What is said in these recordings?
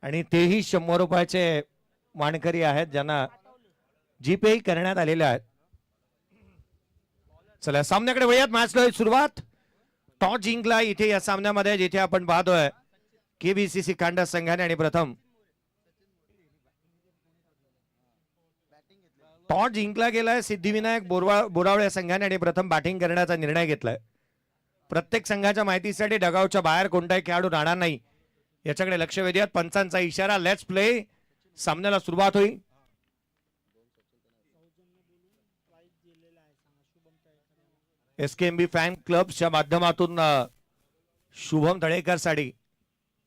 आणि तेही 100 रुपयाचे मानकरी आहेत ज्यांना जीपे करण्यात आलेले आहेत. चला सामन्याकडे वळूयात. मॅचला सुरुवात. टॉस जिंकला इथे या सामन्यामध्ये जिथे आपण पाहतोय केबीसीसी कांडा संघाने आणि प्रथम टॉस जिंकला गेलाय सिद्धिविनायक बोरावळे संघाने आणि प्रथम बॅटिंग करण्याचा निर्णय घेतलाय. प्रत्येक संघाच्या माहितीसाठी डगावच्या बाहेर कोणताही खेळाडू राहणार नाही याच्याकडे लक्ष वेधूयात. पंचांचा इशारा. Let's play. सामन्याला सुरुवात होईल. एसकेएमबी फॅन क्लबच्या माध्यमातून शुभम तळेकर साठी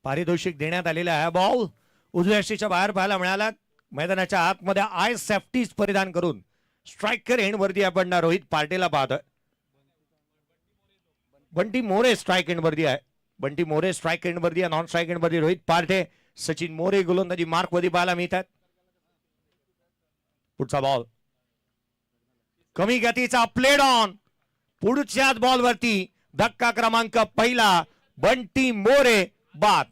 पारितोषिक देण्यात आलेले आहे. बॉल उजव्या यष्टीच्या बाहेर पाहायला मिळाला. मैदानाच्या आतमध्ये आय सेफ्टीज परिधान करून स्ट्रायकर एंड वरती आपण रोहित पार्टेला पाहतोय. बंटी मोरे स्ट्राइक एंड वरती आहे. बंटी मोरे स्ट्राइक एंड वरती आहे. नॉन स्ट्राइक एंड वरती रोहित पार्टे. सचिन मोरे गोलंदाजी मार्क वरती पाहायला मिळतात. पुढचा बॉल कमी गतीचा प्लेड ऑन. पुढच्याच बॉल वरती धक्का क्रमांक पहिला. बंटी मोरे बाद.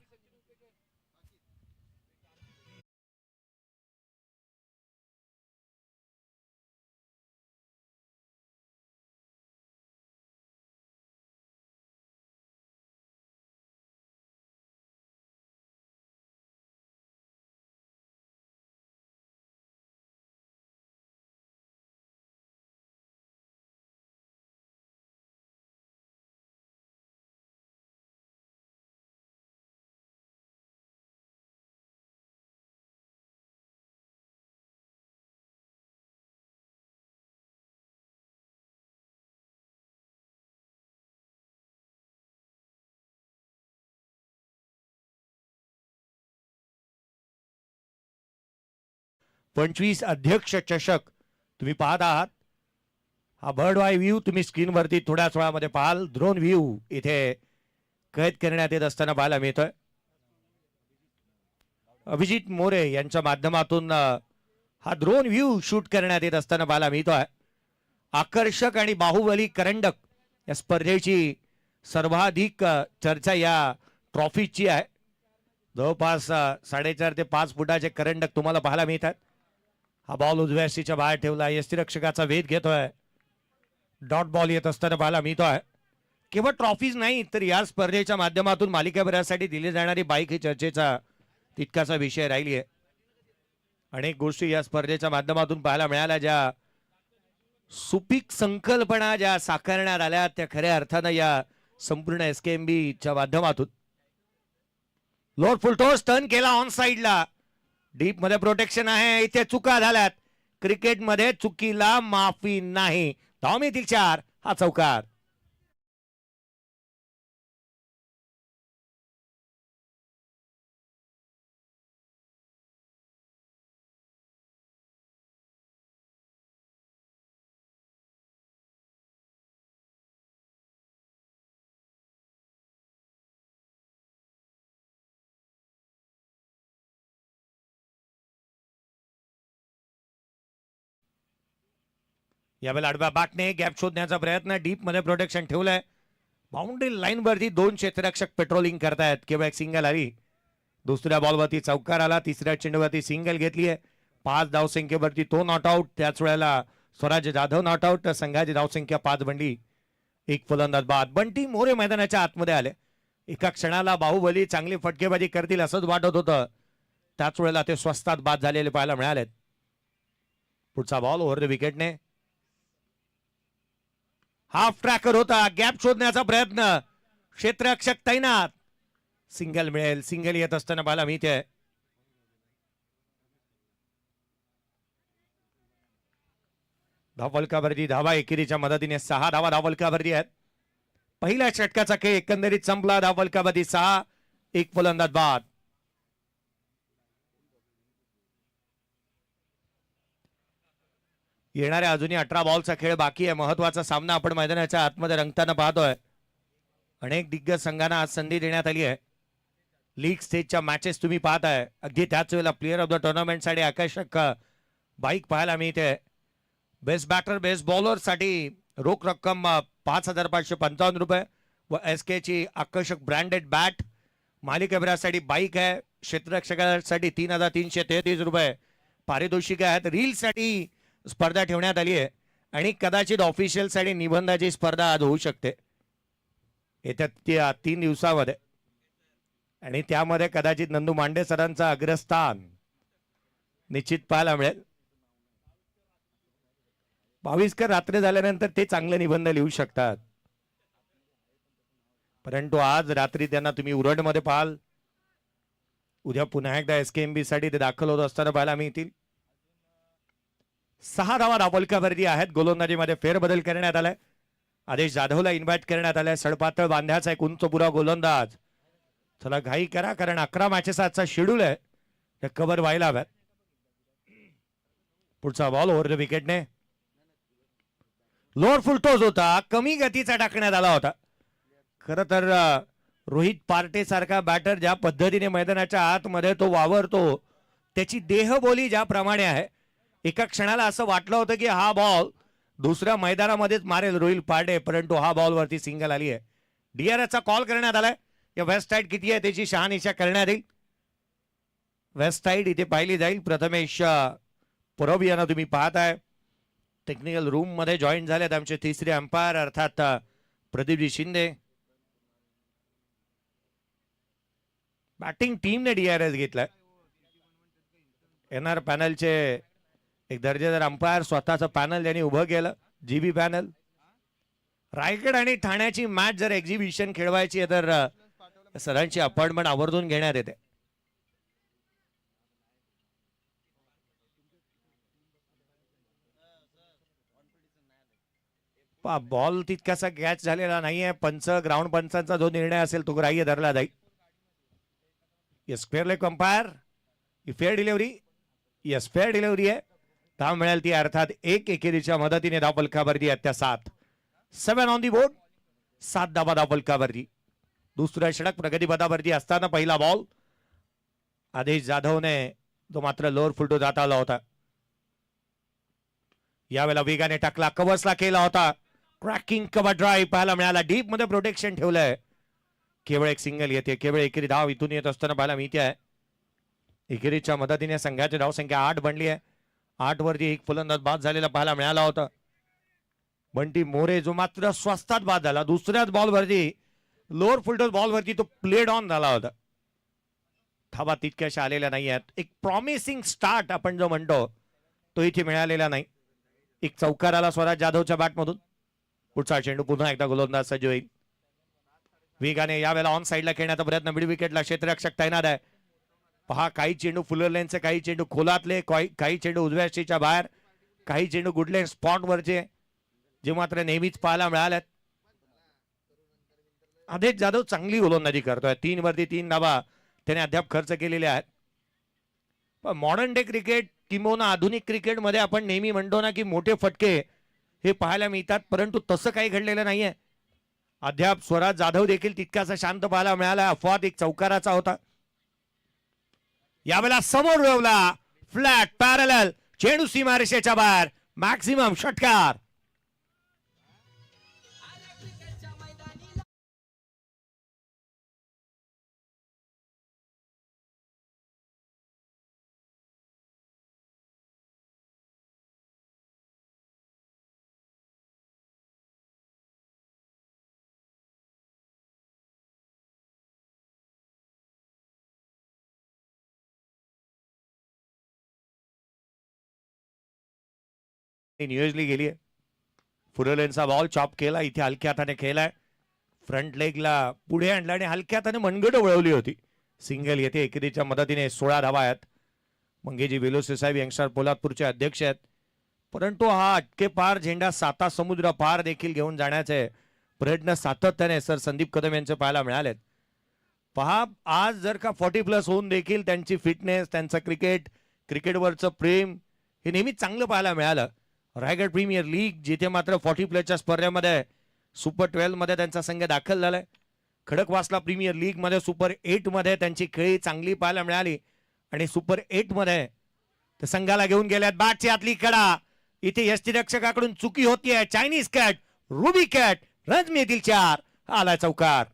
पंचवीस अध्यक्ष चषक तुम्ही पाहत आहात. हा बर्ड वाय व्ह्यू तुम्ही स्क्रीनवरती थोड्याच वेळामध्ये पाहाल. ड्रोन व्ह्यू इथे कैद करण्यात येत असताना पाहायला मिळतोय. अभिजित मोरे यांच्या माध्यमातून हा ड्रोन व्ह्यू शूट करण्यात येत असताना पाहायला मिळतोय. आकर्षक आणि बाहुबली करंडक या स्पर्धेची सर्वाधिक चर्चा या ट्रॉफीची आहे. जवळपास 4.5 ते 5 फुटाचे करंडक तुम्हाला पाहायला मिळतात. हा बॉल उजव्या यष्टीच्या बाहेर ठेवला. यष्टीरक्षकाचा वेध घेतोय. डॉट बॉल येत असताना पाहायला मिळतोय. केवळ ट्रॉफीज नाही तर या स्पर्धेच्या माध्यमातून मालिकाभरासाठी दिली जाणारी बाईक ही चर्चेचा तितकासा विषय राहिली आहे. अनेक गोष्टी या स्पर्धेच्या माध्यमातून पाहायला मिळाल्या. ज्या सुपीक संकल्पना ज्या साकारण्यात आल्या त्या खऱ्या अर्थानं या संपूर्ण एसकेएमबीच्या माध्यमातून. लोअर फुल टॉस टर्न केला ऑन साइडला. डीप मध्ये प्रोटेक्शन आहे. इथे चुका झाल्यात. क्रिकेटमध्ये चुकीला माफी नाही. धाव मिळतील 4. हा चौकार. यावेळेला आडव्या बॅटने गॅप शोधण्याचा प्रयत्न. डीप मध्ये प्रोटेक्शन ठेवलंय. बाउंड्री लाईन वरती 2 क्षेत्ररक्षक पेट्रोलिंग करतायत. केवळ एक सिंगल आली. दुसऱ्या बॉलवरती चौकार आला. तिसऱ्या चेंडूवरती सिंगल घेतली आहे. 5 धावसंख्येवरती तो नॉट आउट. त्याच वेळेला स्वराज जाधव नॉट आउट. संघाची धावसंख्या 5 बंडी. एक फलंदाज बाद. बंटी मोरे मैदानाच्या आतमध्ये आले. एका क्षणाला बाहुबली चांगली फटकेबाजी करतील असंच वाटत होतं. त्याच वेळेला ते स्वस्तात बाद झालेले पाहायला मिळालेत. पुढचा बॉल ओव्हर द विकेटने. हाफ ट्रॅकर होता. गॅप शोधण्याचा प्रयत्न. क्षेत्ररक्षक तैनात. सिंगल मिळेल. सिंगल येत असताना पाहायला मिळते. धावफलकावरती धावा एकेरीच्या मदतीने 6 धावा धावफलकावरती आहेत. पहिल्या षटकाचा खेळ एकंदरीत संपला. धावफलकावरती 6. एक फलंदाज बाद. येणाऱ्या अजूनही 18 बॉलचा खेळ बाकी आहे. महत्वाचा सामना आपण मैदानाच्या आतमध्ये रंगताना पाहतोय. अनेक दिग्गज संघांना आज संधी देण्यात आली आहे. लीग स्टेजच्या मॅचेस तुम्ही पाहताय. अगदी त्याच वेळेला प्लेअर ऑफ द टुर्नामेंट साठी आकर्षक बाईक पाहायला मिळते. बेस्ट बॅटर बेस्ट बॉलर साठी रोख रक्कम 5,555 रुपये व एसके ची आकर्षक ब्रँडेड बॅट. मालिकाभरासाठी बाईक आहे. क्षेत्ररक्षकासाठी 3,333 रुपये पारितोषिक आहेत. रीलसाठी स्पर्धा ठेवण्यात आली आहे आणि कदाचित ऑफिशियलसाठी निबंधाची स्पर्धा आज होऊ शकते येत्या 3 दिवसामध्ये आणि त्यामध्ये कदाचित नंदू मांडे सरांचा अग्रस्थान निश्चित पाहायला मिळेल. 22 रात्र झाल्यानंतर ते चांगले निबंध लिहू शकतात, परंतु आज रात्री त्यांना तुम्ही उरणमध्ये पाहाल. उद्या पुन्हा एकदा SKMB साठी ते दाखल होत असताना पाहायला मिळतील. 6 धावा धावफलकावरती आहेत. गोलंदाजीमध्ये फेरबदल करण्यात आलाय. आदेश जाधवला इन्व्हाइट करण्यात आलाय. सडपातळ बांध्याचा एक उंचपुरा गोलंदाज. चला घाई करा, कारण 11 मॅचेस आजचा शेड्यूल आहे, ते कव्हर व्हायला हव्यात. पुढचा बॉल ओव्हर द विकेटने लोअर फुल टॉस होता, कमी गतीचा टाकण्यात आला होता. खर तर रोहित पार्टे सारखा बॅटर ज्या पद्धतीने मैदानाच्या आतमध्ये तो वावरतो, त्याची देहबोली ज्याप्रमाणे आहे, एका क्षणाला असं वाटलं होतं की हा बॉल दुसऱ्या मैदानामध्येच मारेल रोहित पार्टे, परंतु हा बॉल वरती सिंगल आली आहे. DRSचा कॉल करण्यात आलाय. या वेस्ट साइड किती आहे त्याची शहानिशा करण्यात येईल. वेस्ट साइड इथे पाहिली जाईल. प्रथमेश परब यांना तुम्ही पाहताय टेक्निकल रूम मध्ये जॉईन झालेत आमचे तिसरे अंपायर अर्थात प्रदीपजी शिंदे. बॅटिंग टीमने DRS घेतलाय. NR पॅनलचे एक दर्जेदार अंपायर स्वतःचं पॅनल त्यांनी उभं केलं, GB पॅनल. रायगड आणि ठाण्याची मॅच जर एक्झिबिशन खेळवायची आहे तर सरांची अपॉइंटमेंट आवर्जून घेण्यात येते. बॉल तितकासा कॅच झालेला नाहीये. ग्राउंड पंचांचा जो निर्णय असेल तो ग्राह्य धरला जाईल. Yes fair leg umpire, fair delivery. Yes fair delivery आहे. धाव मिळेल ती अर्थात एक एकेरीच्या मदतीने धावफलकावरती आहेत त्या 7. 7 ऑन दी बोर्ड. 7 धावा धावफलकावरती. दुसरा षटक प्रगतीपथावरती असताना पहिला बॉल आदेश जाधवने जो मात्र लोअर फुलटो जात आला होता. यावेळेला वेगाने टाकला, कव्हर्सला केला होता. क्रॅकिंग कव्हर ड्राईव्ह पाहायला मिळाला. डीप मध्ये प्रोटेक्शन ठेवलंय. केवळ एक सिंगल येते. केवळ एकेरी धाव इथून येत असताना पाहायला मिळते आहे. एकेरीच्या मदतीने संघाची धावसंख्या 8 बनली आहे. 8 वरती एक फलंदाज बाद झालेला पाहायला मिळाला होता. बंटी मोरे जो मात्र स्वस्तात बाद झाला. दुसऱ्याच बॉलवरती लोअर फुलटॉस बॉलवरती तो प्लेड ऑन झाला होता. धावा तितक्याशा आलेल्या नाही आहेत. एक प्रॉमिसिंग स्टार्ट आपण जो म्हणतो तो इथे मिळालेला नाही. एक चौकार आला स्वराज जाधवच्या बॅटमधून. पुढचा चेंडू पुन्हा एकदा गोलंदाज सज्ज होईल. वेगाने यावेळेला ऑन साईडला खेळण्याचा प्रयत्न. मिड विकेटला क्षेत्ररक्षक तैनात आहे. पहा, काही चेंडू फुलर लेनचे, काही चेंडू खोलातले, काही चेंडू उजव्या शीच्या बाहेर, काही चेंडू गुडलेन स्पॉट वरचे जे मात्र नेहमीच पाहायला मिळाल्यात. आदेश जाधव चांगली गोलंदाजी करतोय. 3 वरती 3 धावा त्याने अद्याप खर्च केलेले आहेत. पण मॉडर्न डे क्रिकेट किंवा आधुनिक क्रिकेटमध्ये आपण नेहमी म्हणतो ना की मोठे फटके हे पाहायला मिळतात, परंतु तसं काही घडलेलं नाहीये. अद्याप स्वराज जाधव देखील तितकासा शांत पाहायला मिळाला. अपवाद एक चौकाराचा होता. यावेळेला समोर रोवला, फ्लॅट पॅरलल, चेंडू सीमारेषेच्या बाहेर, मॅक्सिमम षटकार. न्यूजली गेली आहे. फुरलेनचा बॉल चॉप केला. इथे हलक्या हाताने खेळलाय. फ्रंट लेगला पुढे आणला आणि हलक्या हाताने मनगट वळवली होती. सिंगल येते. एकेरीच्या मदतीने 16 धावा आहेत. मंगेजी वेलोसे साहेब यंगस्टर पोलादपूरचे अध्यक्ष आहेत. परंतु हा अटके पार झेंडा 7 समुद्र पार देखील घेऊन जाण्याचे प्रयत्न सातत्याने सर संदीप कदम यांचे पाहायला मिळालेत. पहा, आज जर का 40+ होऊन देखील त्यांची फिटनेस, त्यांचं क्रिकेटवरचं प्रेम हे नेहमीच चांगलं पाहायला मिळालं. रायगड प्रीमियर लीग जिथे मात्र 40+ स्पर्धेमध्ये सुपर 12 मध्ये त्यांचा संघ दाखल झालाय. खडकवासला प्रीमियर लीग मध्ये सुपर 8 मध्ये त्यांची खेळी चांगली पाहायला मिळाली आणि सुपर 8 मध्ये ते संघाला घेऊन गेल्यात. बॅटची आतली कडा. इथे यष्टीरक्षकाकडून चुकी होतीये. Chinese cat, ruby cat, run मिळतील 4. आला चौकार.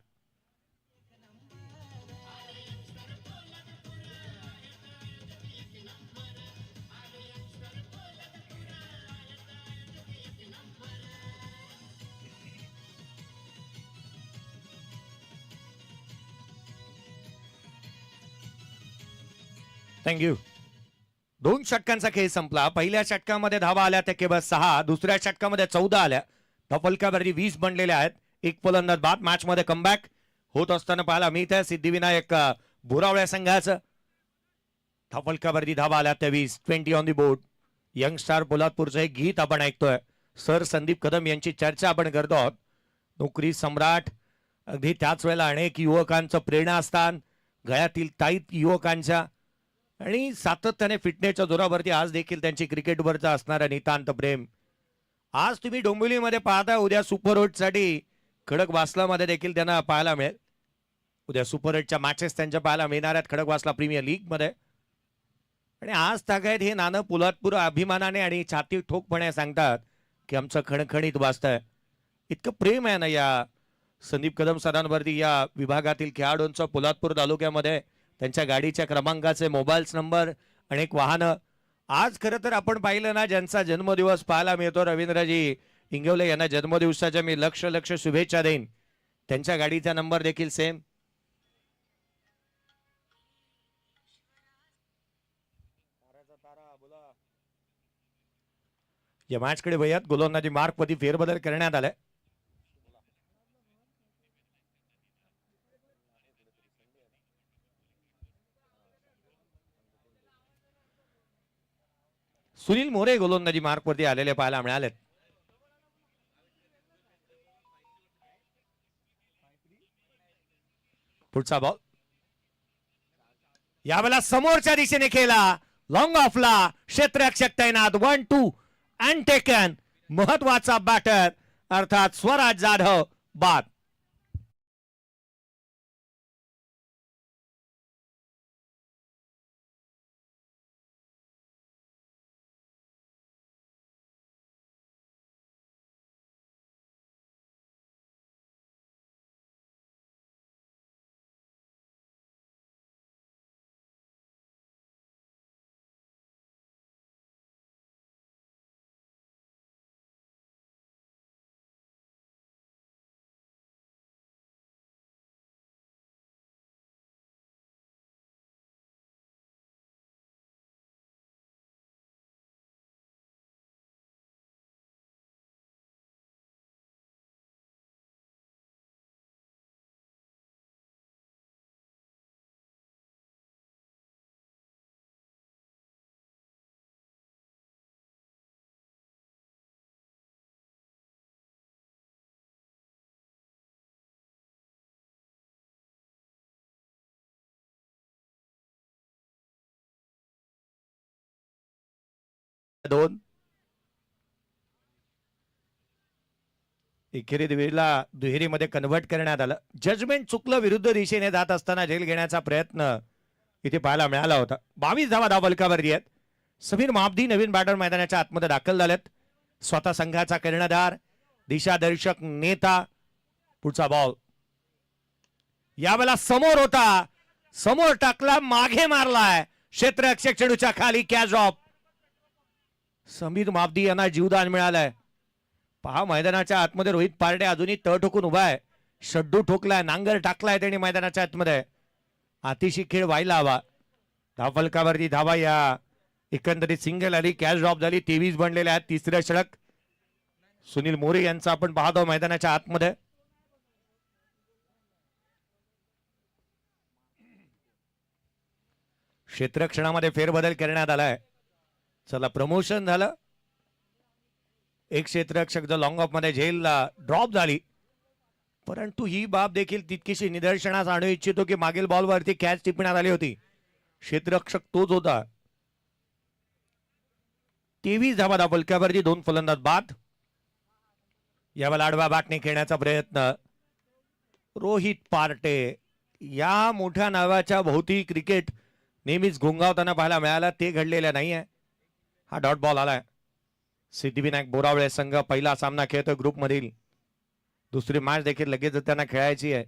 थँक्यू. 2 षटकांचा खेळ संपला. पहिल्या षटकामध्ये धावा आल्या त्या केवळ 6, दुसऱ्या षटकामध्ये 14 आल्या. फलकावरती 20 बनलेल्या आहेत. एक फलंदाज बाद. मॅच मध्ये कमबॅक होत असताना पाहायला मिळत आहे. सिद्धिविनायक बोरावळ्या संघाचं. फलकावरती धावा आल्या त्या 20. 20 on the board. Young star पोलादपूरचं एक गीत आपण ऐकतोय. सर संदीप कदम यांची चर्चा आपण करतो आहोत. नोकरी सम्राट. अगदी त्याच वेळेला अनेक युवकांचं प्रेरणास्थान, गळ्यातील ताईत युवकांच्या आणि सातत्याने फिटनेसच्या जोरावरती आज देखील त्यांची क्रिकेटवरचं असणारं नितांत प्रेम. आज तुम्ही डोंबिवलीमध्ये पाहता, उद्या सुपर 8 साठी खडकवासलामध्ये देखील त्यांना पाहायला मिळेल. उद्या सुपर 8च्या मॅचेस त्यांच्या पाहायला मिळणार आहेत खडकवासला प्रीमियर लीग मध्ये. आणि आज तागायत हे नाणं पोलादपूर अभिमानाने आणि छाती ठोकपणे सांगतात की आमचं खणखणीत वाचतंय. इतकं प्रेम आहे ना या संदीप कदम सरांवरती, या विभागातील खेळाडूंचं. पोलादपूर तालुक्यामध्ये त्यांच्या गाडीच्या क्रमांकाचे मोबाईल्स नंबर, अनेक वाहनं. आज खरं तर आपण पाहिलं ना, ज्यांचा जन्मदिवस पाहायला मिळतो, रवींद्रजी इंगवले यांना जन्मदिवसाच्या मी लक्ष शुभेच्छा देईन. त्यांच्या गाडीचा नंबर देखील सेम. या मॅचकडे वयात गोलंदाजी मार्कमध्ये फेरबदल करण्यात आलाय. सुनील मोरे गोलंदाजी मार्कवरती आलेले पाहायला मिळालेत. पुढचा बॉल यावेळेला समोरच्या दिशेने खेळला. लॉंग ऑफला क्षेत्ररक्षक तैनात. 1-2 अँड टेकन. महत्वाचा बॅटर अर्थात स्वराज जाधव बाद. दोन एकेरी वेळेला दुहेरीमध्ये कन्व्हर्ट करण्यात आलं. जजमेंट चुकलं. विरुद्ध दिशेने जात असताना झेल घेण्याचा प्रयत्न इथे पाहायला मिळाला होता. 22 धावा फलकावरती आहेत. समीर महाबदी नवीन बॅटर मैदानाच्या आतमध्ये दाखल झालेत. स्वतः संघाचा कर्णधार, दिशादर्शक, नेता. पुढचा बॉल यावेळेला समोर होता, समोर टाकला, मागे मारलाय. क्षेत्ररक्षक चेंडूच्या खाली. Catch drop. समीर महाबदी यांना जीवदान मिळालंय. पहा, मैदानाच्या आतमध्ये रोहित पारडे अजूनही तळ ठोकून उभा आहे. शड्डू ठोकलाय, नांगर टाकलाय त्यांनी मैदानाच्या आतमध्ये. अतिशय खेळ व्हायला हवा. धावफलकावरती धावा या एकंदरीत सिंगल आली. कॅच ड्रॉप झाली. 23 बनलेले आहेत. तिसऱ्या षटक सुनील मोरे यांचा आपण पाहतो मैदानाच्या आतमध्ये. क्षेत्ररक्षणामध्ये फेरबदल करण्यात आलाय. चला, प्रमोशन झालं. एक क्षेत्ररक्षक जो लॉंग ऑफ मध्ये झेलला ड्रॉप झाली, परंतु ही बाब देखील तितकीशी निदर्शनास आणू इच्छितो की मागील बॉलवरती कॅच टिपण्यात आली होती. क्षेत्ररक्षक तोच होता. 23 धावा फलकावरती. 2 फलंदाज बाद. यावेळेला आडवा बॅटने खेळण्याचा प्रयत्न. रोहित पार्टे या मोठ्या नावाच्या भोवती क्रिकेट नेहमीच घोंगावताना पाहायला मिळाला, ते घडलेलं नाहीये. हा डॉट बॉल आलाय. सिद्धिविनायक बोरावळे संघ पहिला सामना खेळतोय ग्रुप मधील. दुसरी मॅच देखील लगेच त्यांना खेळायची आहे.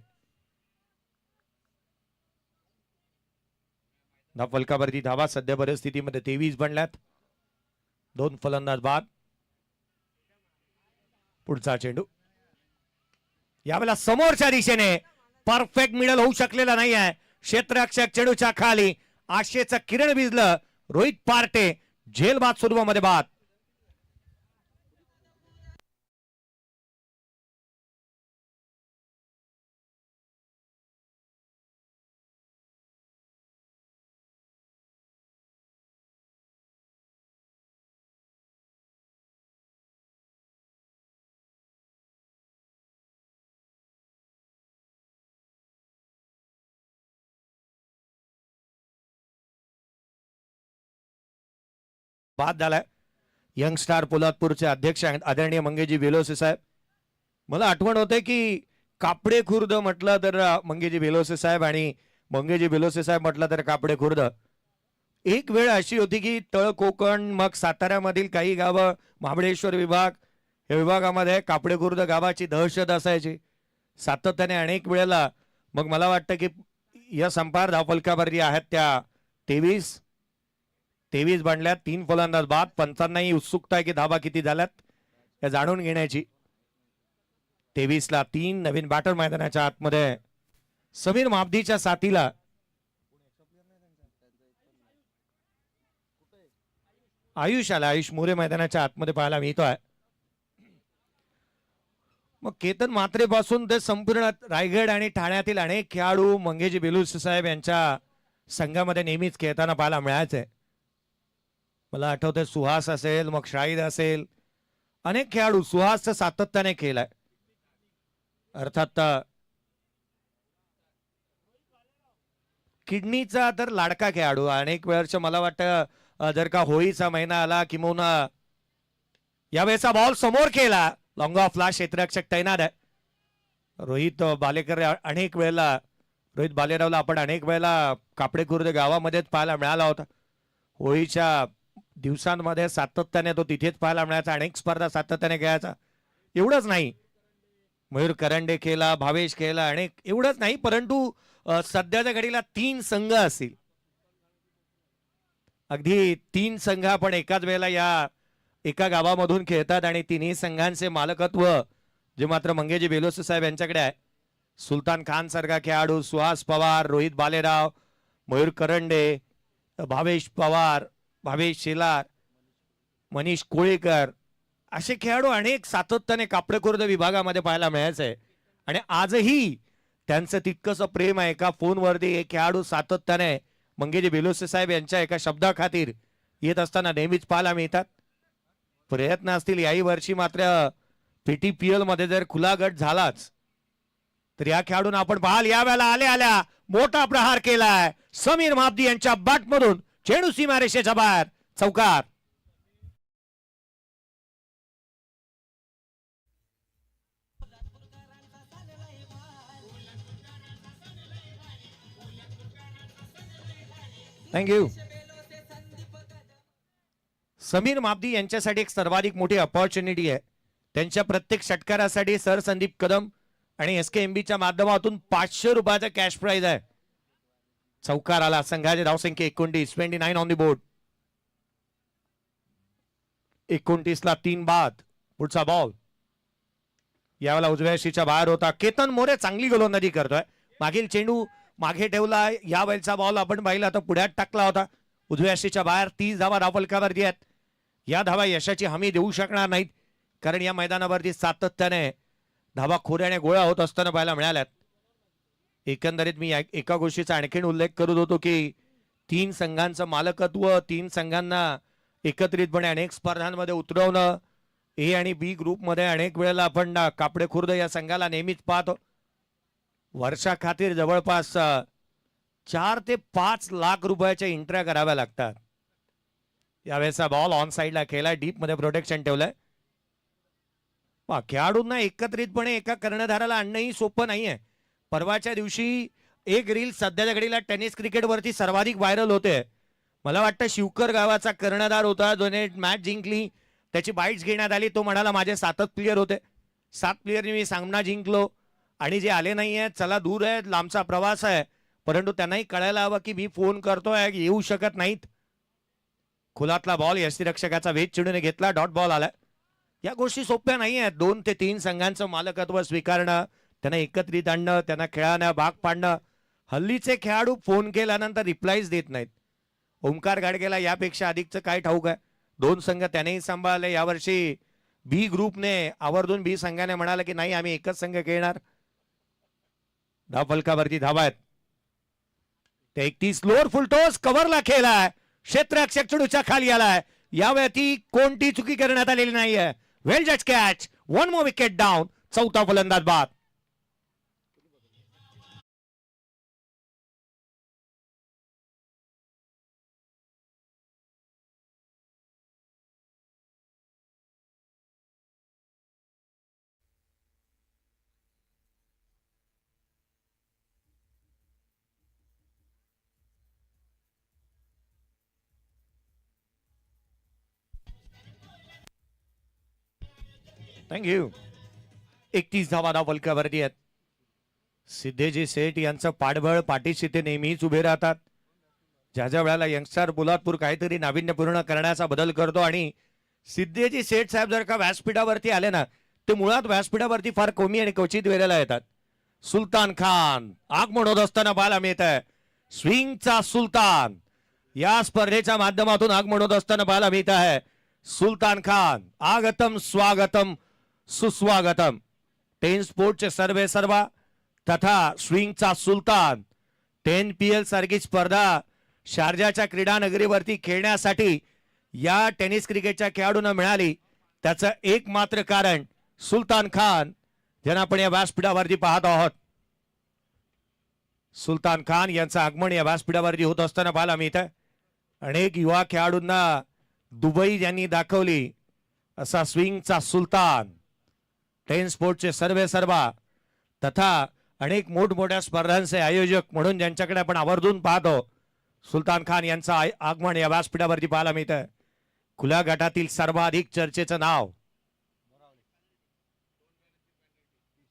फलकावरती धावा सध्या परिस्थितीमध्ये 23 बनल्यात. 2 फलंदाज बाद. पुढचा चेंडू यावेळेला समोरच्या दिशेने परफेक्ट मिडल होऊ शकलेला नाही आहे. क्षेत्ररक्षक चेंडूच्या खाली आशेचं किरण भिजलं. रोहित पार्टे झेल बाद स्वरूपामध्ये बाद. बाद झालाय. यंग स्टार पोलादपूरचे अध्यक्ष आदरणीय मंगेजी बेलोसे साहेब. मला आठवण होते की कापडे खुर्द म्हटलं तर मंगेजी बेलोसे साहेब आणि मंगेजी बेलोसे साहेब म्हटलं तर कापडे खुर्द. एक वेळ अशी होती की तळ कोकण मग साताऱ्यामधील काही गावं महाबळेश्वर विभाग या विभागामध्ये कापडे खुर्द गावाची दहशत असायची सातत्याने अनेक वेळेला. मग मला वाटतं की या संपार धावफलकावरती आहेत त्या 23 बनल्यात. 3 फलंदाज बाद. पंचांनाही उत्सुकता आहे की धाबा किती झाल्यात या जाणून घेण्याची. 23ला 3 नवीन बॅटर मैदानाच्या आतमध्ये समीर माबदीच्या साथीला. आयुष मोरे मैदानाच्या आतमध्ये पाहायला मिळतोय. मग केतन म्हात्रे पासून ते संपूर्ण रायगड आणि ठाण्यातील अनेक खेळाडू मंगेजी बेलुसे साहेब यांच्या संघामध्ये नेहमीच खेळताना पाहायला मिळायचे. मला आठवतंय सुहास असेल मग शाहिद असेल अनेक खेळाडू. सुहासचं सातत्याने खेळलाय. अर्थात किडनीचा तर लाडका खेळाडू. अनेक वेळचं मला वाटतं जर का होळीचा महिना आला किंवा यावेळेचा बॉल समोर केला. लॉंग ऑफ ला क्षेत्ररक्षक तैनात आहे. रोहित बालेकर अनेक वेळेला रोहित बालेरावला आपण अनेक वेळेला कापडे खुर्द गावामध्येच पाहायला मिळाला होता. होळीच्या दिवसांमध्ये सातत्याने तो तिथेच पाहायला मिळायचा. अनेक स्पर्धा सातत्याने खेळायचा. एवढंच नाही मयूर करंडे खेळला भावेश खेळला अनेक. एवढंच नाही परंतु सध्याच्या घडीला 3 संघ असतील. अगदी 3 संघ आपण एकाच वेळेला या एका गावामधून खेळतात आणि तिन्ही संघांचे मालकत्व जे मात्र मंगेजी बेलोसे साहेब यांच्याकडे आहे. सुलतान खान सारखा खेळाडू, सुहास पवार, रोहित बालेराव, मयूर करंडे, भावेश पवार, भावेश शेलार, मनीष कोळेकर असे खेळाडू अनेक सातत्याने कापडे खुर्द विभागामध्ये पाहायला मिळायचंय. आणि आजही त्यांचं तितकंसं प्रेम आहे. एका फोनवरती एक खेळाडू सातत्याने मंगेजी बेलोसे साहेब यांच्या एका शब्दाखातीर येत असताना नेहमीच पाहायला मिळतात. प्रयत्न असतील याही वर्षी मात्र PTPL मध्ये जर खुला गट झालाच तर या खेळाडूंना आपण पाहाल. यावेळेला आल्या मोठा प्रहार केलाय समीर माबदी यांच्या बॅटमधून. चेंडू सीमारेषेच्या बाहेर. चौकार. थँक्यू. समीर माबदी यांच्यासाठी एक सर्वाधिक मोठी अपॉर्च्युनिटी आहे. त्यांच्या प्रत्येक षटकारासाठी सर संदीप कदम आणि SKMBच्या माध्यमातून 500 रुपयाचा कॅश प्राइज आहे. चौकार आला. संघाची धावसंख्या 29. 29 ऑन द बोर्ड. 29ला 3 बाद. पुढचा बॉल यावेळेला उजव्या यष्टीच्या बाहेर होता. केतन मोरे चांगली गोलंदाजी करतोय. मागील चेंडू मागे ठेवला. या वेळचा बॉल आपण पाहिला तर पुढ्यात टाकला होता. उजव्या यष्टीच्या बाहेर. 30 धावा धावफलकावरती आहेत. या धावा यशाची हमी देऊ शकणार नाहीत कारण या मैदानावरती सातत्याने धावा खोऱ्याने गोळा होत असताना पाहायला मिळाल्यात. एकंदरीत मी एका गोष्टीचा आणखीन उल्लेख करत होतो की 3 संघांचं मालकत्व, 3 संघांना एकत्रितपणे अनेक स्पर्धांमध्ये उतरवणं. A आणि B ग्रुपमध्ये अनेक वेळेला आपण कापडे खुर्द या संघाला नेहमीच पाहतो. वर्षा खातीर जवळपास 4 ते 5 लाख रुपयाच्या एंट्र्या कराव्या लागतात. यावेळेचा बॉल ऑन साइडला केलाय. डीप मध्ये प्रोटेक्शन ठेवलंय. खेळाडूंना एकत्रितपणे एका कर्णधाराला आणणंही सोपं नाहीये. परवाच्या दिवशी एक रील सध्याच्या घडीला टेनिस क्रिकेटवरती सर्वाधिक व्हायरल होते. मला वाटतं शिवकर गावाचा कर्णधार होता जोने मॅच जिंकली. त्याची बाईट्स घेण्यात आली. तो म्हणाला माझे 7च प्लेयर होते. 7 प्लेयरनी मी सामना जिंकलो आणि जे आले नाहीये चला दूर आहे लांबचा प्रवास आहे परंतु त्यांनाही कळायला हवं की मी फोन करतोय येऊ शकत नाहीत. खुलातला बॉल यष्टीरक्षकाचा वेध चिडून घेतला. डॉट बॉल आला. या गोष्टी सोप्या नाही आहेत. 2 ते 3 संघांचं मालकत्व स्वीकारणं, त्यांना एकत्रित आणणं, त्यांना खेळानं भाग पाडणं हल्लीचे खेळाडू फोन केल्यानंतर रिप्लायच देत नाहीत. ओंकार गाडगेला यापेक्षा अधिकचं काय ठाऊक आहे. 2 संघ त्यानेही सांभाळले. यावर्षी बी ग्रुपने आवर्जून बी संघाने म्हणाले की नाही आम्ही एकच संघ खेळणार. धाव फलकावरती धावा आहेत. ते 31 लोअर फुलटॉस कव्हरला खेळलाय. क्षेत्ररक्षक चेंडूच्या खाली आलाय. यावेळी कोणती चुकी करण्यात आलेली नाहीये. वेल जज कॅच. 1 more wicket down. चौथा फलंदाज बाद. थँक्यू. 31 धावा धाव फलकावरती आहेत. सिद्धेजी सेठ यांचं पाठबळ पाठीशी ते नेहमीच उभे राहतात. ज्या ज्या वेळेला यंगस्टर पोलादपूर काहीतरी नाविन्यपूर्ण करण्याचा बदल करतो आणि सिद्धेजी सेठ साहेब जर का व्यासपीठावरती आले ना ते मुळात व्यासपीठावरती फार कमी आणि क्वचित वेळेला येतात. सुलतान खान आगमन होत असताना पाहायला मिळत आहे. स्विंगचा सुलतान या स्पर्धेच्या माध्यमातून आगमन होत असताना पाहायला मिळत आहे. सुलतान खान आगतम स्वागतम सुस्वागतम. 10 स्पोर्टचे सर्वे सर्वा तथा स्विंगचा सुलतान 10 PL सारखी स्पर्धा शारजाच्या क्रीडा नगरीवरती खेळण्यासाठी या टेनिस क्रिकेटच्या खेळाडूंना मिळाली. त्याचं एकमात्र कारण सुलतान खान ज्यांना आपण या व्यासपीठावरती पाहत आहोत. सुलतान खान यांचं आगमन या व्यासपीठावरती होत असताना पाहायला मिळतं. अनेक युवा खेळाडूंना दुबई ज्यांनी दाखवली असा स्विंगचा सुलतान 10 स्पोर्टचे सर्वे सर्वा तथा अनेक मोठमोठ्या स्पर्धांचे आयोजक म्हणून ज्यांच्याकडे आपण आवर्जून पाहतो सुलतान खान यांचं आगमन या व्यासपीठावरती पाहायला मिळतं. खुल्या गटातील सर्वाधिक चर्चेचं नाव.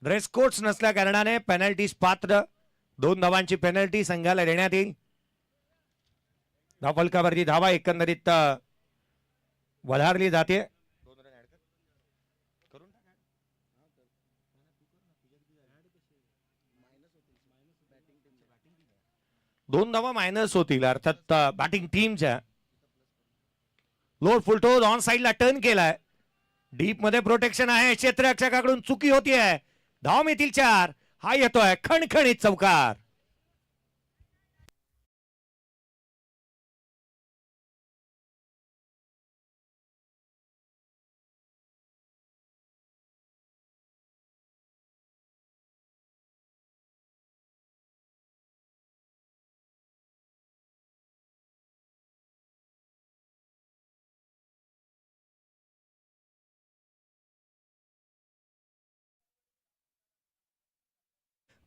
ड्रेस कोड्स नसल्या कारणाने पेनल्टीज पात्र. 2 धावांची पेनल्टी संघाला देण्यात येईल. धावफलकावरती धावा एकंदरीत वधारली जाते. 2 धावा मायनस होतील अर्थात बॅटिंग टीमच्या. लोड फुलटोज ऑन साइडला टर्न केलाय. डीप मध्ये प्रोटेक्शन आहे. क्षेत्ररक्षकाकडून चुकी होतीये. धाव मिळतील 4. हा येतोय खणखणीत चौकार.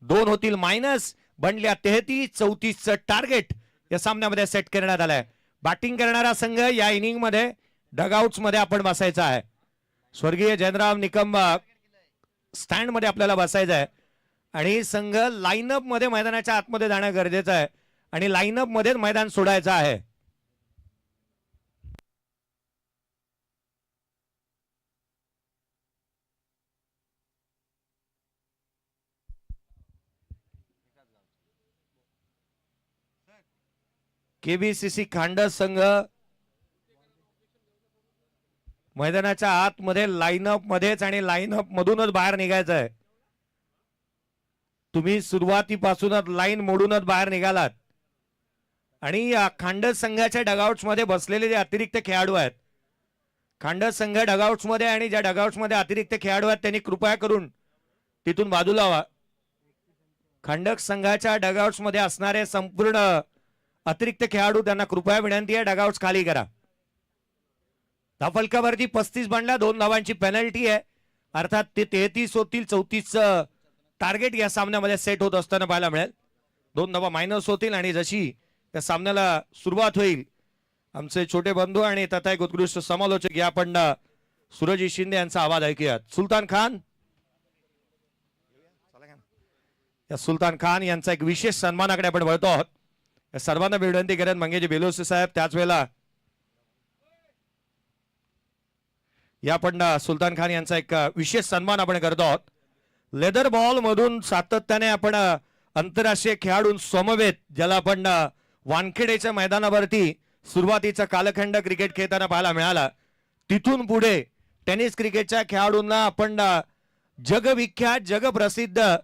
दोन होतील मायनस. बनल्या 33. 34चं टार्गेट या सामन्यामध्ये सेट करण्यात आलंय. बॅटिंग करणारा संघ या इनिंग मध्ये डगआउट्स मध्ये आपण बसायचा आहे. स्वर्गीय जयराम निकम स्टँड मध्ये आपल्याला बसायचं आहे आणि संघ लाईनअप मध्ये मैदानाच्या आतमध्ये जाणं गरजेचं आहे आणि लाईनअप मध्ये मैदान सोडायचं आहे. केबीसीसी खांडस संघ मैदानाच्या आतमध्ये लाईनअप मध्येच आणि लाईनअप मधूनच बाहेर निघायचं आहे. तुम्ही सुरुवातीपासूनच लाईन मोडूनच बाहेर निघालात आणि या खांडस संघाच्या डगआउट्स मध्ये बसलेले जे अतिरिक्त खेळाडू आहेत खांडस संघ डगआउट्स मध्ये आणि ज्या डगआउट्स मध्ये अतिरिक्त खेळाडू आहेत त्यांनी कृपया करून तिथून बाजूला व्हा. खांडक संघाच्या डगआउट्स मध्ये असणारे संपूर्ण अतिरिक्त खेळाडू त्यांना कृपया विनंती आहे डगआउट्स खाली करा. धावफलकावरती 35 बनला. 2 धावांची पेनल्टी आहे अर्थात ते 33 होतील. 34चं टार्गेट या सामन्यामध्ये सेट होत असताना पाहायला मिळेल. 2 धावा मायनस होतील आणि जशी या सामन्याला सुरुवात होईल आमचे छोटे बंधू आणि तथा एक उत्कृष्ट समालोचक या आपण सूरज शिंदे यांचा आवाज ऐकूयात. सुलतान खान या सुलतान खान यांचा एक विशेष सन्मानाकडे आपण वळतो आहोत. सर्वांना विनंती करेन मंगेजी बेलोसे साहेब त्याच वेळेला या आपण सुलतान खान यांचा एक विशेष सन्मान आपण करतो आहोत. लेदर बॉल मधून सातत्याने आपण आंतरराष्ट्रीय खेळाडू समवेत ज्याला आपण वानखेडेच्या मैदानावरती सुरुवातीचा कालखंड क्रिकेट खेळताना पाहायला मिळाला, तिथून पुढे टेनिस क्रिकेटच्या खेळाडूंना आपण जगविख्यात जगप्रसिद्ध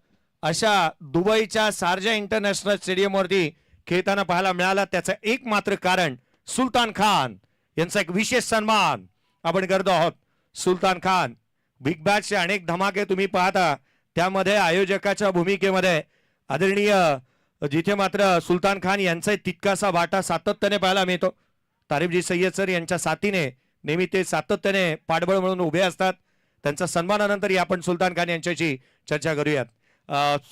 अशा दुबईच्या शारजा इंटरनॅशनल स्टेडियमवरती खेळताना पाहायला मिळाला. त्याचं एक मात्र कारण सुलतान खान यांचा एक विशेष सन्मान आपण करतो आहोत. सुलतान खान बिग बॅशचे अनेक धमाके तुम्ही पाहता, त्यामध्ये आयोजकाच्या भूमिकेमध्ये आदरणीय जिथे मात्र सुलतान खान यांचा तितकासा वाटा सातत्याने पाहायला मिळतो. तारिफजी सय्यद सर यांच्या साथीने नेहमी ते सातत्याने पाठबळ म्हणून उभे असतात. त्यांच्या सन्मानानंतर आपण सुलतान खान यांच्याशी चर्चा करूयात.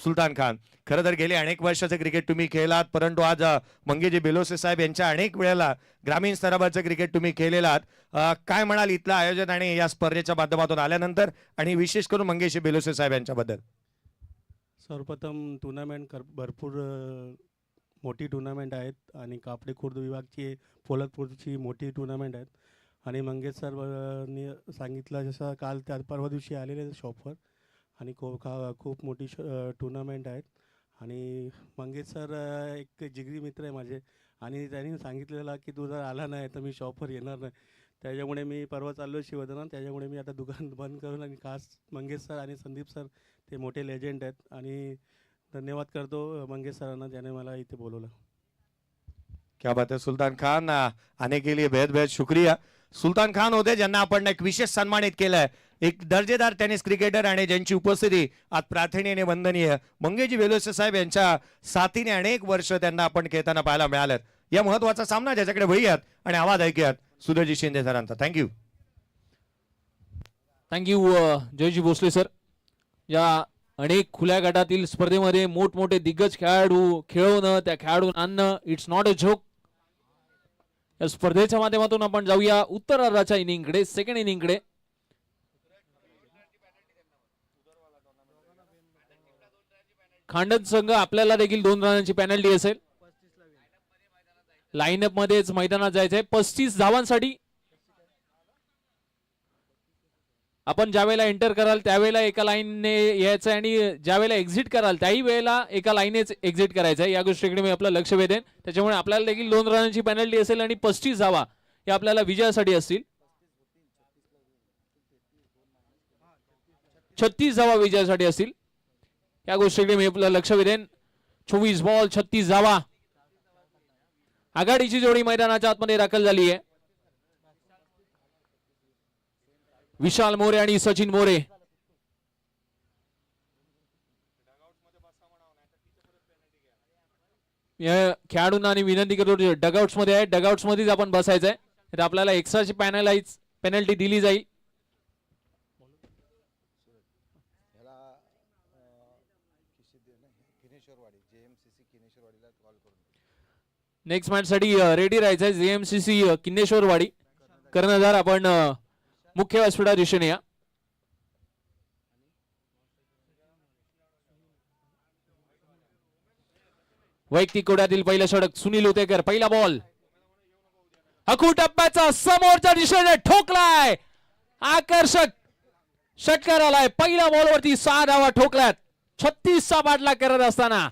सुलतान खान, खरं तर गेले अनेक वर्षाचे क्रिकेट तुम्ही खेळलात, परंतु आज मंगेजी बेलोसे साहेब यांच्या अनेक वेळेला ग्रामीण स्तरावरचं क्रिकेट तुम्ही खेळलेलात. काय म्हणाल इथलं आयोजन आणि या स्पर्धेच्या माध्यमातून आल्यानंतर, आणि विशेष करून मंगेशी बेलोसे साहेब यांच्याबद्दल? सर्वप्रथम टुर्नामेंट भरपूर मोठी टुर्नामेंट आहेत आणि कापडे खुर्द विभागची पोलादपूरची मोठी टुर्नामेंट आहेत. आणि मंगेश सरनी सांगितलं जसं काल त्या परवा दिवशी आलेले शॉपवर, आणि खूप मोठी टुर्नामेंट आहेत. आणि मंगेश सर एक जिगरी मित्र आहे माझे, आणि त्यांनी सांगितलेलं की तू जर आला नाही तर मी शॉपवर येणार नाही. त्याच्यामुळे मी परवा चाललो शिवधना, त्याच्यामुळे मी आता दुकान बंद करून, आणि खास मंगेश सर आणि संदीप सर ते मोठे लेजंड आहेत, आणि धन्यवाद करतो मंगेश सरांना ज्याने मला इथे बोलवलं. क्या बात है सुलतान खान, आने के लिए बेहद बेहद शुक्रिया. सुलतान खान होते ज्यांना आपण एक विशेष सन्मानित केलंय, एक दर्जेदार टेनिस क्रिकेटर, आणि ज्यांची उपस्थिती आज प्रार्थनीय आणि वंदनीय. मंगेजी बेलोसे साहेब यांच्या साथीने अनेक वर्ष त्यांना आपण खेळताना पाहायला मिळालं. या महत्वाचा सामना ज्याच्याकडे वळूयात आणि आवाज ऐकूयात सुधीरजी शिंदे सरांचा. Thank you. Thank you Jayji Bhosale sir. या अनेक खुल्या गटातील स्पर्धेमध्ये मोठमोठे दिग्गज खेळाडू खेळवणं, त्या खेळाडूंना आणणं, इट्स नॉट अ जोक. या स्पर्धेच्या माध्यमातून आपण जाऊया उत्तरार्धाच्या इनिंगकडे, सेकंड इनिंगकडे. खांडन संघ आपल्याला देखील 2 रनांची पेनल्टी असेल. लाईनअप मध्येच मैदानात जायचंय 35 धावांसाठी. आपण ज्या वेळेला एंटर कराल त्यावेळेला एका लाईनने यायचं, आणि ज्या वेळेला एक्झिट कराल त्याही वेळेला एका लाईनेच एक्झिट करायचं आहे. या गोष्टीकडे मी आपलं लक्ष वेधेन. त्याच्यामुळे आपल्याला देखील 2 रनांची पेनल्टी असेल, आणि 35 धावा या आपल्याला विजयासाठी असतील. 36 धावा विजयासाठी असतील. या गोष्टीकडे मी आपलं लक्ष वेधेन. 24 बॉल 36 धावा. आघाडीची जोडी मैदानाच्या आतमध्ये दाखल झाली आहे. विशाल मोरे आणि सचिन मोरे. या खेळाडूंना आणि विनंती करतो, डगआउट्स मध्ये आहे, डगआउट्स मध्येच आपण बसायचंय. तर आपल्याला एक्स्ट्राची पेनल्टी दिली जाईल. नेक्स्ट मॅच साठी रेडी राहायचंय. जेएमसीसी किन्नेश्वरवाडी कर्णधार आपण मुख्य व्यासपीठा दिशेने या. वैयक्तिक कोड्यातील पहिलं षटक सुनील उतेकर. पहिला बॉल हकू टप्प्याचा समोरच्या दिशेने ठोकलाय. आकर्षक षटकार आलाय. पहिल्या बॉलवरती 6 धावा ठोकल्यात 36 चा पाठलाग करत असताना.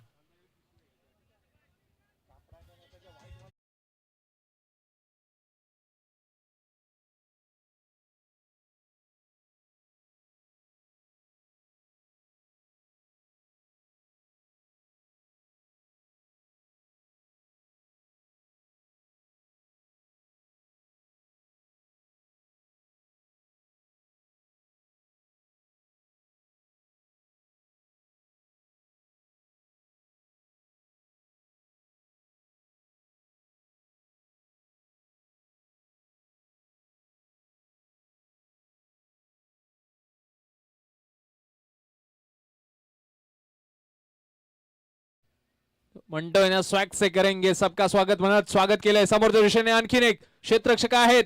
मंटो यांना स्वॅग से करेंगे सबका स्वागत म्हणत स्वागत केलंय. समोरच्या दिशेने आणखीन एक क्षेत्ररक्षक आहेत.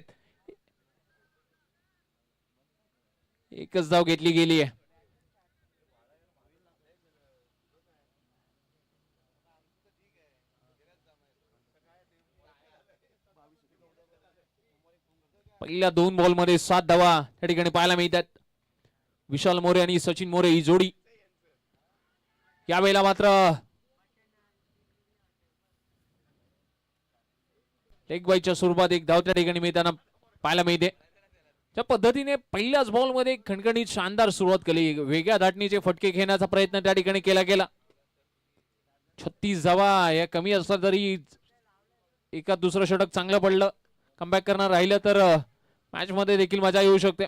एकच धाव घेतली गेली आहे. पहिल्या 2 बॉल मध्ये 7 धावा त्या ठिकाणी पाहायला मिळतात. विशाल मोरे आणि सचिन मोरे ही जोडी. यावेळेला मात्र लेग बाईच्या स्वरूपात एक धाव त्या ठिकाणी मिळताना पाहायला मिळते. ज्या पद्धतीने पहिल्याच बॉल मध्ये खणखणीत शानदार सुरुवात केली, वेगळ्या धाटणीचे फटके घेण्याचा प्रयत्न त्या ठिकाणी केला गेला. 36 धावा या कमी असला तरी एका दुसरं षटक चांगलं पडलं, कमबॅक करणार राहिलं तर मॅच मध्ये देखील मजा येऊ शकते.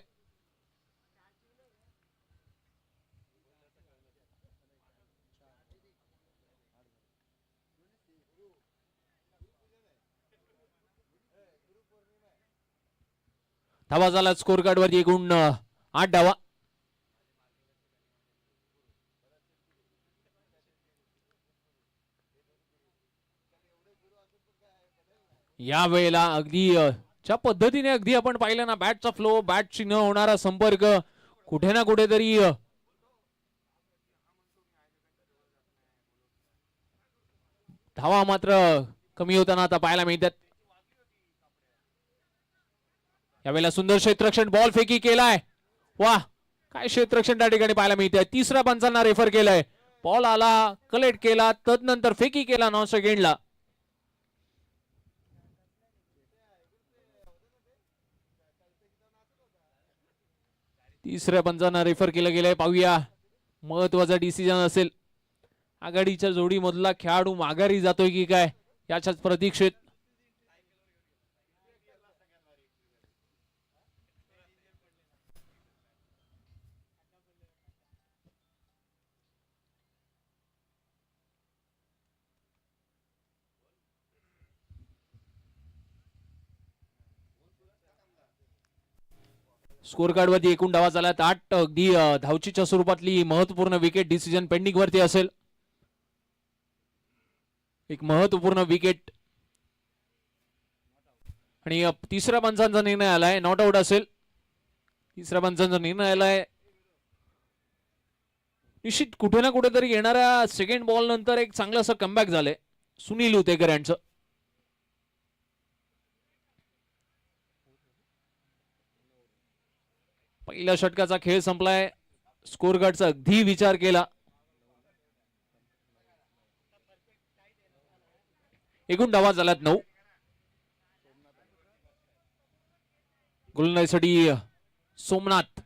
धावा झाला स्कोर कार्ड वरती एकूण 8 धावा. या वेळेला अगदी ज्या पद्धतीने अगदी आपण पाहिलं ना, बॅटचा फ्लो, बॅटची न होणारा संपर्क कुठे ना कुठेतरी धावा मात्र कमी होताना आता पाहायला मिळतात. यावेळेला सुंदर क्षेत्ररक्षण, बॉल फेकी केलाय. वा, काय क्षेत्ररक्षण त्या ठिकाणी पाहायला मिळतंय. तिसऱ्या पंचांना रेफर केलाय. बॉल आला, कलेक्ट केला, तदनंतर फेकी केला नॉन सेकंडला. तिसऱ्या पंचांना रेफर केलं गेलंय. पाहूया, महत्वाचा डिसिजन असेल. आघाडीच्या जोडीमधला खेळाडू माघारी जातोय की काय याच्याच प्रतीक्षेत. स्कोर कार्ड वरती एकूण धावा झाल्यात 8. अगदी धावचीच्या स्वरूपातली महत्वपूर्ण विकेट डिसिजन पेंडिंग वरती असेल. एक महत्वपूर्ण विकेट आणि तिसऱ्या पंचांचा निर्णय आलाय, नॉट आउट असेल. तिसऱ्या पंचांचा निर्णय आलाय. निश्चित कुठे ना कुठेतरी येणाऱ्या सेकंड बॉल नंतर एक चांगलं असं कमबॅक झालंय सुनील उतेकर यांचं. पहिल्या षटकाचा खेळ संपलाय. स्कोर कार्डचा अगदी विचार केला. एकूण धावा झाल्यात 9. गोलंदाजीसाठी सोमनाथ.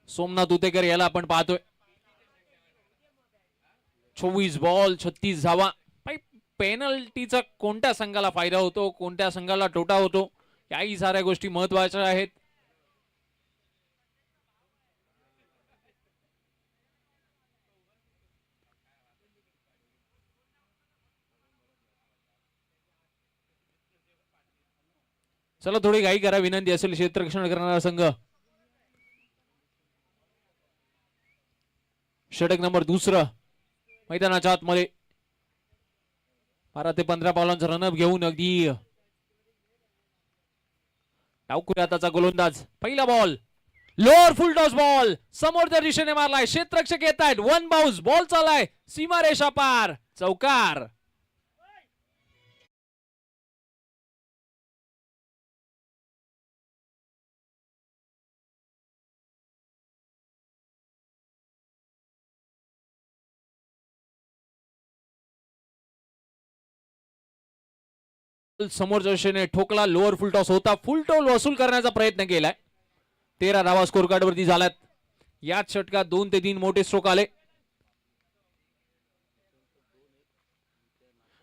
सोमनाथ उतेकर याला आपण पाहतोय. 24 बॉल 36 धावा. पेनल्टीचा कोणत्या संघाला फायदा होतो, कोणत्या संघाला तोटा होतो, याही साऱ्या गोष्टी महत्वाच्या आहेत. चला थोडी घाई करा, विनंती असेल क्षेत्ररक्षण करणारा संघ. षटक नंबर 2 मैदानाच्या आतमध्ये 12 ते 15 बॉलांचा रनअप घेऊन अगदी डावखुऱ्या हाताचा गोलंदाज. पहिला ball lower full toss ball समोरच्या दिशेने मारलाय. क्षेत्ररक्षक येत आहेत. 1 बाउन्स बॉल चालाय सीमारेषा पार, चौकार. समोरच्या दिशेने ठोकला. लोअर फुल टॉस होता. फुल टॉस वसूल करण्याचा प्रयत्न केलाय. 13 धावा स्कोर कार्ड वरती झाल्यात. याच षटकात 2 ते 3 मोठे स्ट्रोक आले.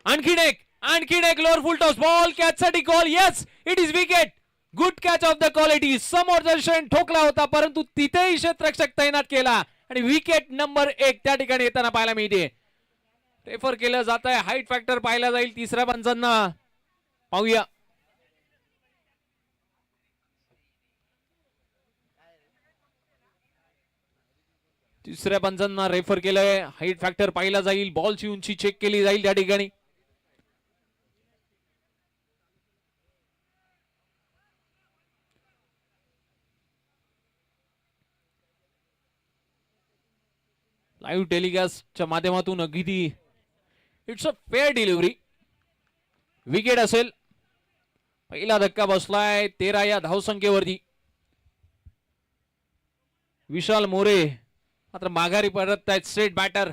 आणखीन एक lower full toss ball catch साठी call. Yes, it is wicket. Good catch of the quality. समोरच्या दिशेने ठोकला होता परंतु तिथेही क्षेत्ररक्षक तैनात केला आणि विकेट नंबर 1 त्या ठिकाणी येताना पाहायला मिळते. रेफर केलं जात आहे. हाईट फॅक्टर पाहिला जाईल तिसऱ्या पंचांना. पाहूया, तिसऱ्या पंचांना रेफर केलंय. हाईट फॅक्टर पाहिला जाईल. बॉलची उंची चेक केली जाईल त्या ठिकाणी. लाईव्ह टेलिकास्टच्या माध्यमातून अगदी it's a fair delivery. Wicket असेल. पहिला धक्का बसलाय 13 या धावसंख्येवरती. विशाल मोरे मात्र माघारी परत आहेत स्ट्रेट बॅटर.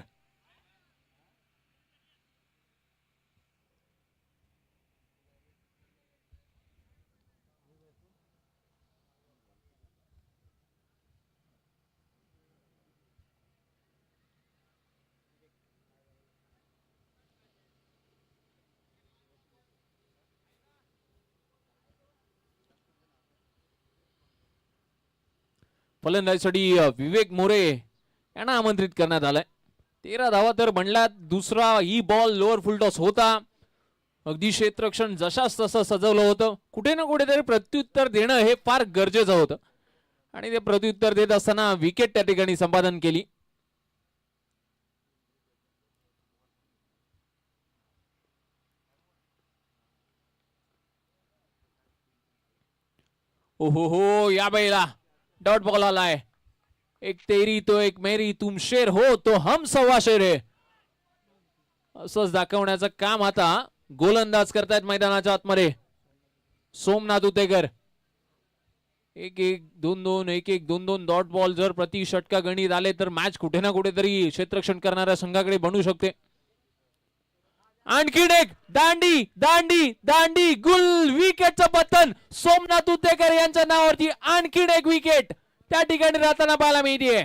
फलंदाजीसाठी विवेक मोरे यांना आमंत्रित करण्यात आलंय. 13 धावा तर बनल्यात. दुसरा ही बॉल लोअर फुल टॉस होता. अगदी क्षेत्ररक्षण जशाच तसं सजवलं होतं. कुठे ना कुठेतरी प्रत्युत्तर देणं हे फार गरजेचं होतं आणि ते प्रत्युत्तर देत असताना विकेट त्या ठिकाणी संपादन केली. ओहो हो, या वेळेला डॉट बॉल आलाय. एक तेरी तो एक मेरी, तुम शेर हो तो हम सव्वा शेर है, असंच दाखवण्याचं काम आता गोलंदाज करतायत मैदानाच्या आतमध्ये सोमनाथ उतेकर. 1-1, 2-2, 1-1, 2-2 डॉट बॉल जर प्रति षटका गणित आले तर मॅच कुठे ना कुठेतरी क्षेत्ररक्षण करणाऱ्या संघाकडे बनू शकते. आणखीन एक दांडी दांडी दांडी गुल, विकेटचं पतन सोमनाथ उतेकर यांच्या नावावरती. आणखीन एक विकेट त्या ठिकाणी राहताना पाहायला मिळते.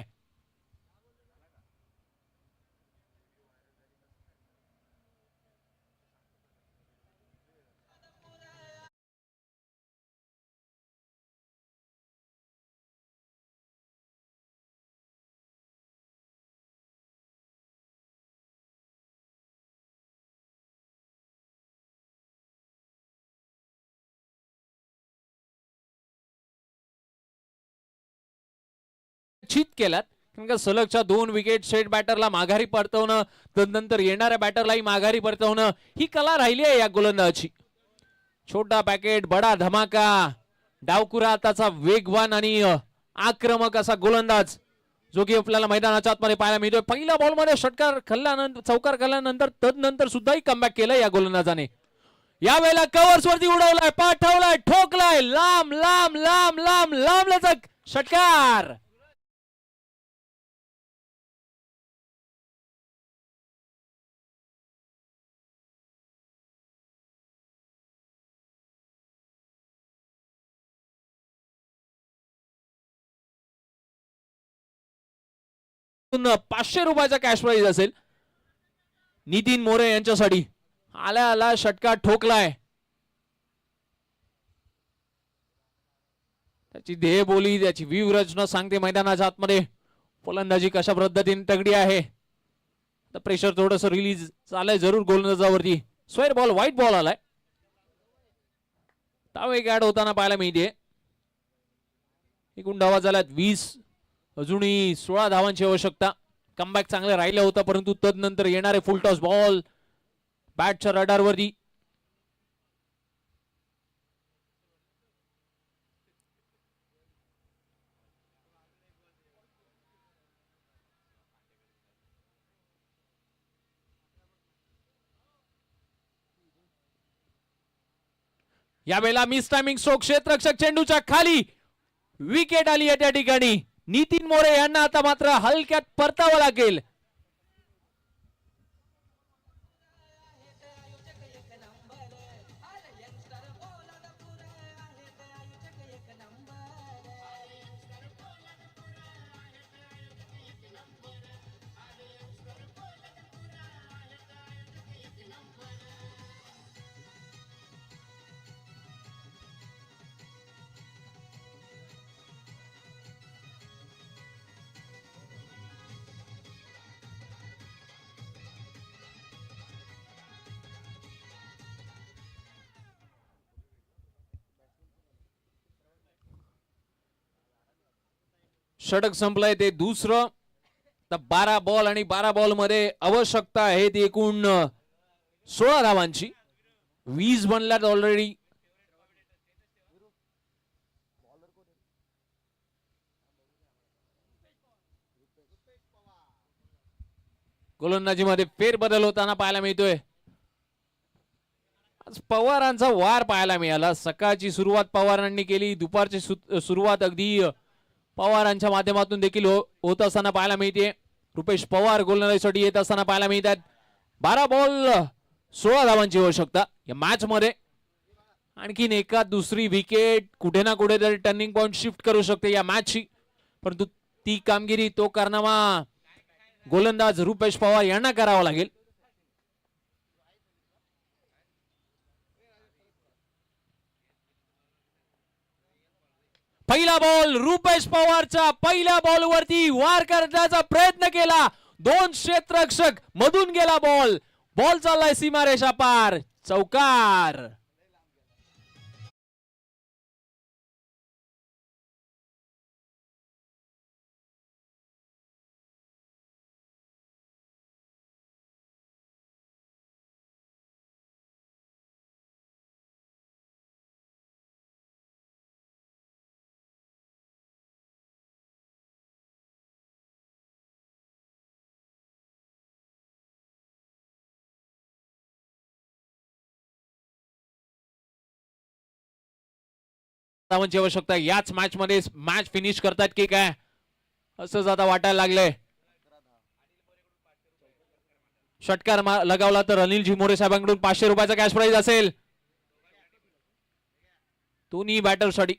चित केलात कारण का सलगच्या 2 विकेट स्ट्रेट बॅटरला माघारी परतवणं, तदनंतर येणाऱ्या बॅटरलाही माघारी परतवणं ही कला राहिली आहे या गोलंदाजाची. छोटा पॅकेट बडा धमाका, डावकुरा आताचा वेगवान आणि आक्रमक असा गोलंदाज जो की आपल्याला मैदानाच्या आतमध्ये पाहायला मिळतोय. पहिल्या बॉल मध्ये षटकार खाल्ल्यानंतर, चौकार खाल्ल्यानंतर तदनंतर सुद्धाही कमबॅक केलं या गोलंदाजाने. या वेळेला कव्हर्स वरती उडवलाय, पाठवलाय, ठोकलाय, लांब लांब लांब लांब लांब लचक षटकार. ₹500 कॅश प्राइज असेल नितीन मोरे यांच्यासाठी. आला आला षटकार ठोकलाय. त्याची देहबोली, त्याची व्यूहरचना सांगते मैदानाच्या आतमध्ये फलंदाजी कशा पद्धतीने तगडी आहे. प्रेशर थोडस रिलीज चालय जरूर गोलंदाजावरती. स्क्वेअर बॉल, व्हाईट बॉल आलाय. धाव एक ऍड होताना पाहायला मिळते. एकूण धावा झाल्यात 20. अजूनही 16 धावांची आवश्यकता. कमबॅक चांगलं राहिलं होतं परंतु तदनंतर येणारे फुल टॉस बॉल बॅटच्या रडारवरती. यावेळेला मिस टायमिंग स्ट्रोक, क्षेत्ररक्षक चेंडूच्या खाली, विकेट आली आहे त्या ठिकाणी. नितीन मोरे यांना आता मात्र हलक्यात परतावं लागेल. षटक संपलंय ते दुसरं. 12 बॉल आणि 12 बॉल मध्ये आवश्यकता आहे ती एकूण 16 धावांची. 20 बनल्यात ऑलरेडी. गोलंदाजीमध्ये फेरबदल होताना पाहायला मिळतोय. आज पवारांचा वार पाहायला मिळाला. सकाळची सुरुवात पवारांनी केली, दुपारची सुरुवात अगदी पवारांच्या माध्यमातून देखील होत असताना पाहायला मिळते. रुपेश पवार गोलंदाजीसाठी येत असताना पाहायला मिळतात. 12 बॉल 16 धावांची आवश्यकता या मॅच मध्ये. आणखीन एका दुसरी विकेट कुठे ना कुठे तरी टर्निंग पॉइंट शिफ्ट करू शकते या मॅचची. परंतु ती कामगिरी तो कारनामा गोलंदाज रुपेश पवार यांना करावा लागेल. पहिला बॉल रुपेश पवारच्या पहिल्या बॉल वरती वार करण्याचा प्रयत्न केला. 2 क्षेत्ररक्षक मधून गेला बॉल. बॉल चाललाय सीमारेषा पार. चौकार. धावांची आवश्यकता याच मॅच मध्ये मॅच फिनिश करतात की काय असं आता वाटायला लागलंय. षटकार लगावला तर अनिलजी मोरे साहेबांकडून 500 रुपयाचा कॅश प्राइज असेल दोन्ही बॅटरसाठी.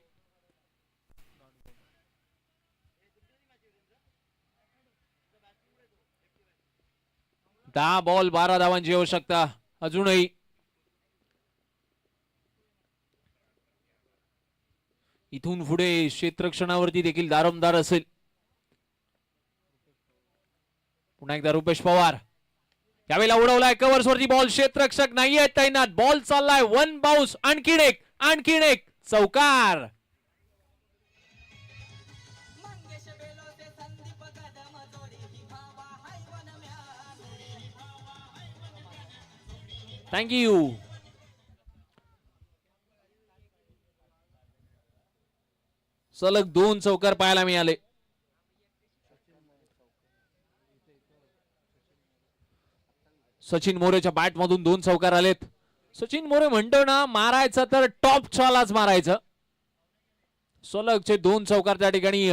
दहा बॉल 12 धावांची आवश्यकता अजूनही. इथून पुढे क्षेत्ररक्षणावरती देखील दारोमदार असेल. पुन्हा एकदा रुपेश पवार यावेळेला उडवलाय कव्हर्स वरती बॉल. क्षेत्ररक्षक नाहीये तैनात. बॉल चाललाय 1 बाउन्स. आणखीन एक चौकार. थँक्यू. सलग 2 चौकार पाहायला मिळाले. सचिन मोरेच्या बॅट मधून 2 चौकार आलेत. सचिन मोरे म्हणतो ना मारायचं तर टॉप चालाच मारायचं. सलगचे 2 चौकार त्या ठिकाणी.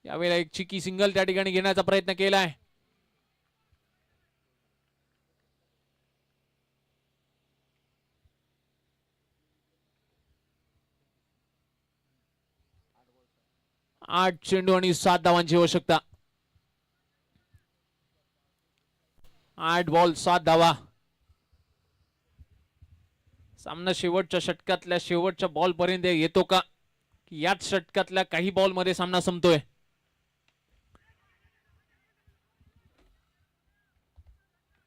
यावेळेला एक चिकी सिंगल त्या ठिकाणी घेण्याचा प्रयत्न केलाय. आठ चेंडू आणि 7 धावांची आवश्यकता. 8 बॉल 7 धावा. सामना शेवटच्या षटकातल्या शेवटच्या बॉल पर्यंत येतो का की याच षटकातल्या काही बॉल मध्ये सामना संपतोय.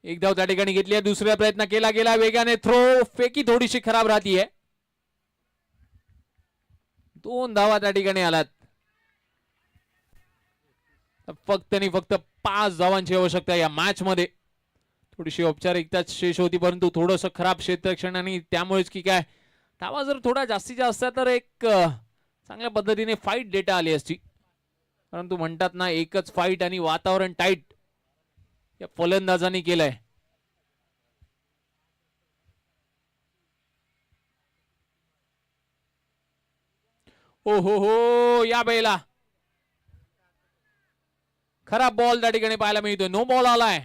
एक धाव त्या ठिकाणी घेतली आहे. दुसरा प्रयत्न केला गेला वेगाने. थ्रो फेकी थोडीशी खराब राहतीये. 2 धावा त्या ठिकाणी आलात. फक्त 5 धावांची आवश्यकता या मॅच मध्ये. थोडीशी औपचारिकता शेष होती परंतु थोडंसं खराब क्षेत्ररक्षण आणि त्यामुळेच की काय धावा जर थोडा जास्तीच्या असत्या तर एक चांगल्या पद्धतीने फाईट डेटा आली असती. परंतु म्हणतात ना एकच फाईट आणि वातावरण टाईट या फलंदाजांनी केलंय. ओ हो या बेला खराब बॉल त्या ठिकाणी पाहायला मिळतोय. नो बॉल आलाय.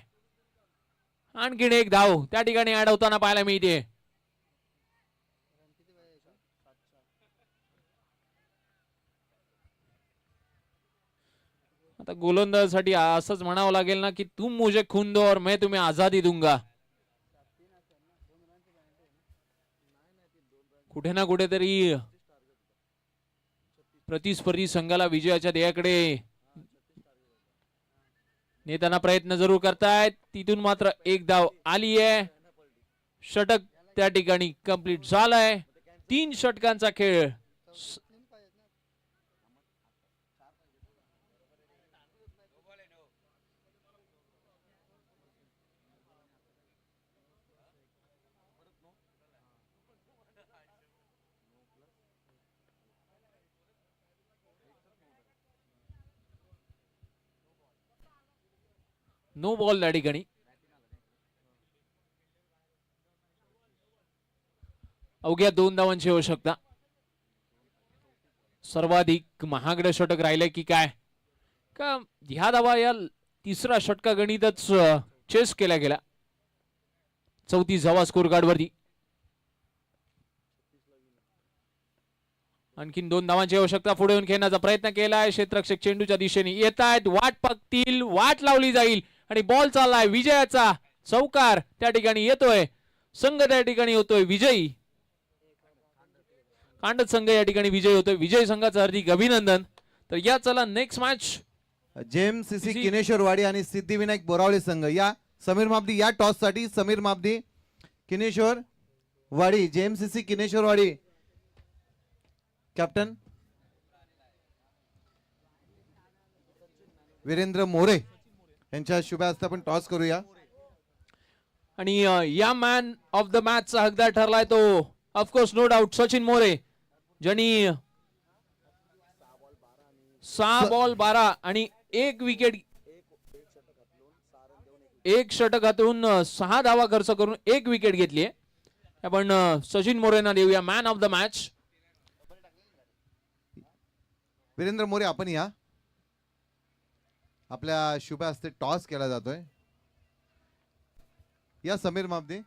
आणखीन एक धाव त्या ठिकाणी ऍड होताना पाहायला मिळते. आता गोलंदाजासाठी असंच म्हणावं लागेल ना की तुम मुझे खून दो और मैं तुम्हें आजादी दूंगा. कुठे ना कुठेतरी प्रतिस्पर्धी संघाला विजयाच्या ध्येयाकडे नेताना प्रयत्न जरूर करतायत. तिथून मात्र एक धाव आली आहे. षटक त्या ठिकाणी कंप्लीट झालाय. 3 षटकांचा खेळ. नो बॉल त्या ठिकाणी. अवघ्या 2 धावांची आवश्यकता. सर्वाधिक महागडे षटक राहिले की काय का ह्या धावा या तिसरा षटका गणितच चेस केल्या गेला. 34 धावा स्कोर कार्ड वरती. आणखीन 2 धावांची आवश्यकता. पुढे येऊन खेळण्याचा प्रयत्न केलाय. क्षेत्ररक्षक चेंडूच्या दिशेने येत आहेत. वाट बघतील. वाट लावली जाईल आणि बॉल चाललाय. विजयाचा चौकार त्या ठिकाणी येतोय. संघ त्या ठिकाणी होतोय विजयी. कांडत संघ या ठिकाणी विजयी होतोय. विजय संघाचं हार्दिक अभिनंदन. तर या चला नेक्स्ट मॅच जेएमसीसी किनेश्वरवाडी आणि सिद्धिविनायक बोरावळे संघ या समीर माबदी या टॉस साठी समीर माबदी किनेश्वरवाडी जेएमसीसी किनेश्वरवाडी कॅप्टन वीरेंद्र मोरे यांच्या शुभ हस्ते आपण टॉस करूया. आणि या मॅन ऑफ द मॅचचा हकदार ठरलाय तो of course no doubt Sachin More ज्यांनी 6 बॉल 12 आणि 1 विकेट 1 षटक हातून 6 धावा खर्च करून 1 विकेट घेतली. आपण सचिन मोरेंना देऊया man of the match. Virendra More आपण या. आपल्या शुभ हस्ते टॉस केला जातोय. या समीर माबदी